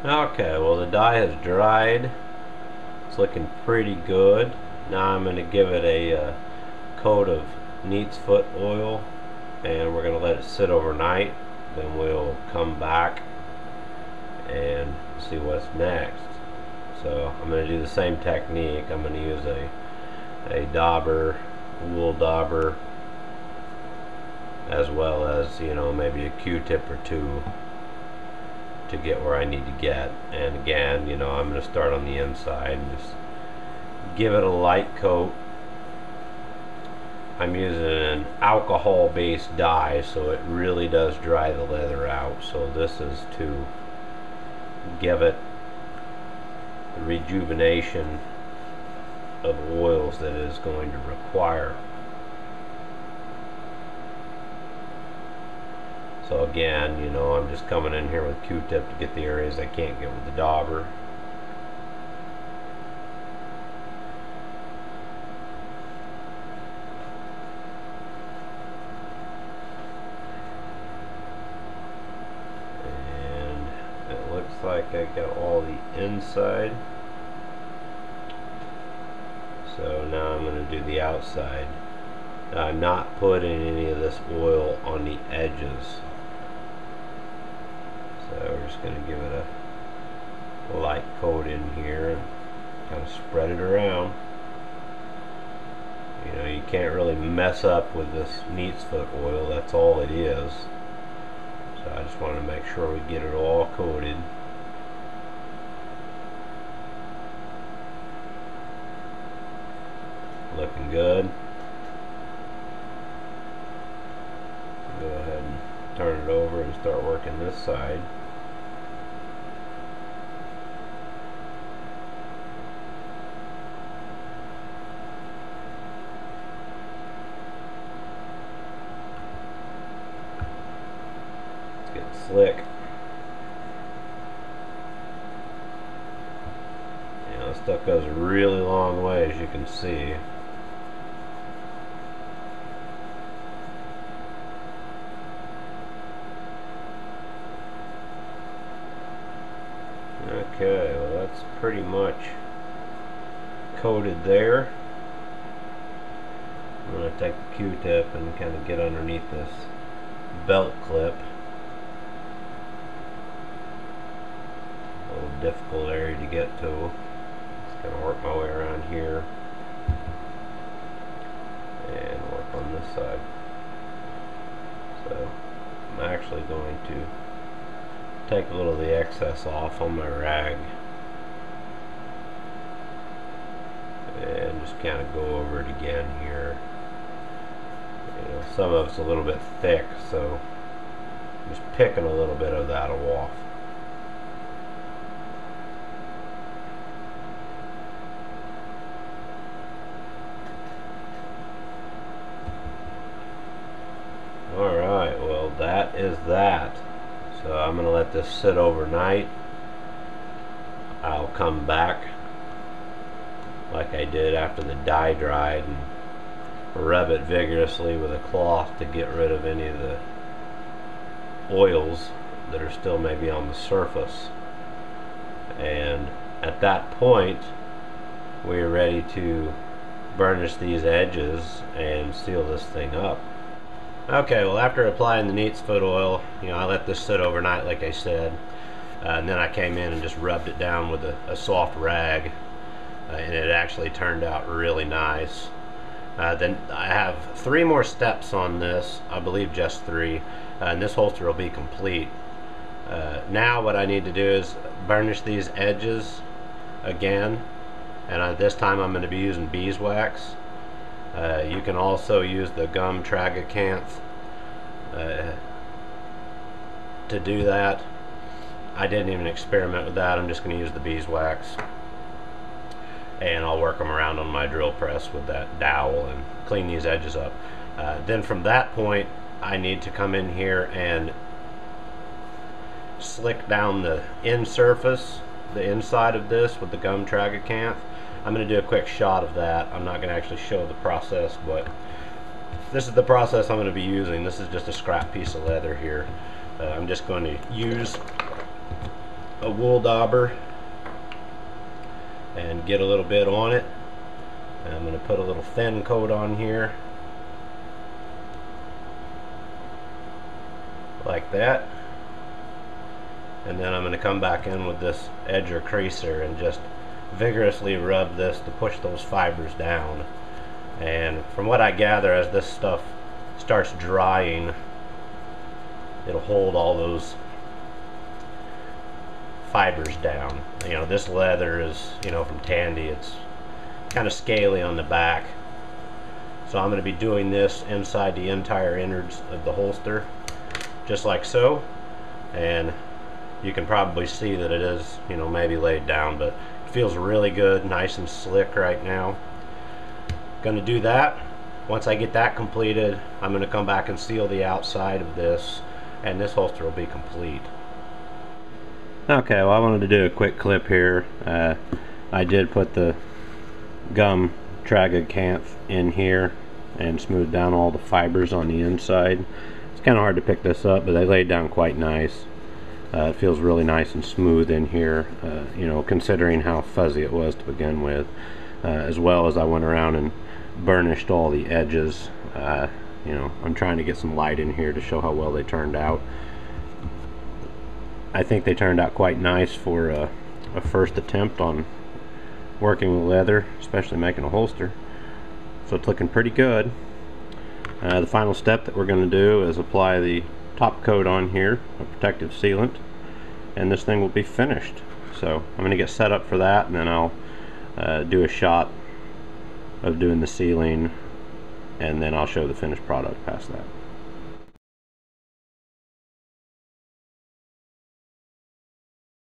Okay, well the dye has dried. It's looking pretty good. Now I'm going to give it a coat of neat's foot oil, and we're going to let it sit overnight. Then we'll come back and see what's next. So I'm going to do the same technique. I'm going to use a dauber, wool dauber, as well as, you know, maybe a Q-tip or two to get where I need to get. And again, you know, I'm going to start on the inside and just give it a light coat. I'm using an alcohol based dye, so it really does dry the leather out. So this is to give it the rejuvenation of oils that it is going to require. So again, you know, I'm just coming in here with Q-tip to get the areas I can't get with the dauber. And it looks like I got all the inside. So now I'm going to do the outside. Now, I'm not putting any of this oil on the edges. So we're just going to give it a light coat in here and kind of spread it around. You know, you can't really mess up with this neat's foot oil, that's all it is. So I just want to make sure we get it all coated. Looking good. Go ahead and turn it over and start working this side. It's getting slick. You know, this stuff goes a really long way, as you can see. Okay, well that's pretty much coated there. I'm going to take the Q-tip and kind of get underneath this belt clip. A little difficult area to get to. Just going to work my way around here and work on this side. So I'm actually going to take a little of the excess off on my rag and just kind of go over it again here. You know, some of it's a little bit thick, so I'm just picking a little bit of that off. Alright, well that is that. So I'm going to let this sit overnight. I'll come back like I did after the dye dried and rub it vigorously with a cloth to get rid of any of the oils that are still maybe on the surface. And at that point we are ready to burnish these edges and seal this thing up. Okay, well after applying the neat's foot oil, you know, I let this sit overnight like I said, and then I came in and just rubbed it down with a soft rag, and it actually turned out really nice. Then I have 3 more steps on this, I believe just 3, and this holster will be complete. Now what I need to do is burnish these edges again, and this time I'm going to be using beeswax. You can also use the gum tragacanth to do that. I didn't even experiment with that. I'm just going to use the beeswax, and I'll work them around on my drill press with that dowel and clean these edges up. Then from that point I need to come in here and slick down the surface, the inside of this with the gum tragacanth. I'm going to do a quick shot of that. I'm not going to actually show the process, but this is the process I'm going to be using. This is just a scrap piece of leather here. I'm just going to use a wool dauber and get a little bit on it. And I'm going to put a little thin coat on here like that, and then I'm going to come back in with this edger creaser and just vigorously rub this to push those fibers down. And from what I gather, as this stuff starts drying, it'll hold all those fibers down. You know, this leather is, you know, from Tandy. It's kind of scaly on the back, so I'm going to be doing this inside the entire innards of the holster, just like so. And you can probably see that it is, you know, maybe laid down, but it feels really good, nice and slick right now. Going to do that. Once I get that completed, I'm going to come back and seal the outside of this, and this holster will be complete. Okay, well, I wanted to do a quick clip here. I did put the gum Tragacanth in here and smooth down all the fibers on the inside. It's kind of hard to pick this up, but they laid down quite nice. It feels really nice and smooth in here, you know, considering how fuzzy it was to begin with, as well as I went around and burnished all the edges. You know, I'm trying to get some light in here to show how well they turned out. I think they turned out quite nice for a first attempt on working with leather, especially making a holster. So it's looking pretty good. The final step that we're going to do is apply the top coat on here, a protective sealant, and this thing will be finished. So I'm going to get set up for that, and then I'll do a shot of doing the sealing, and then I'll show the finished product past that.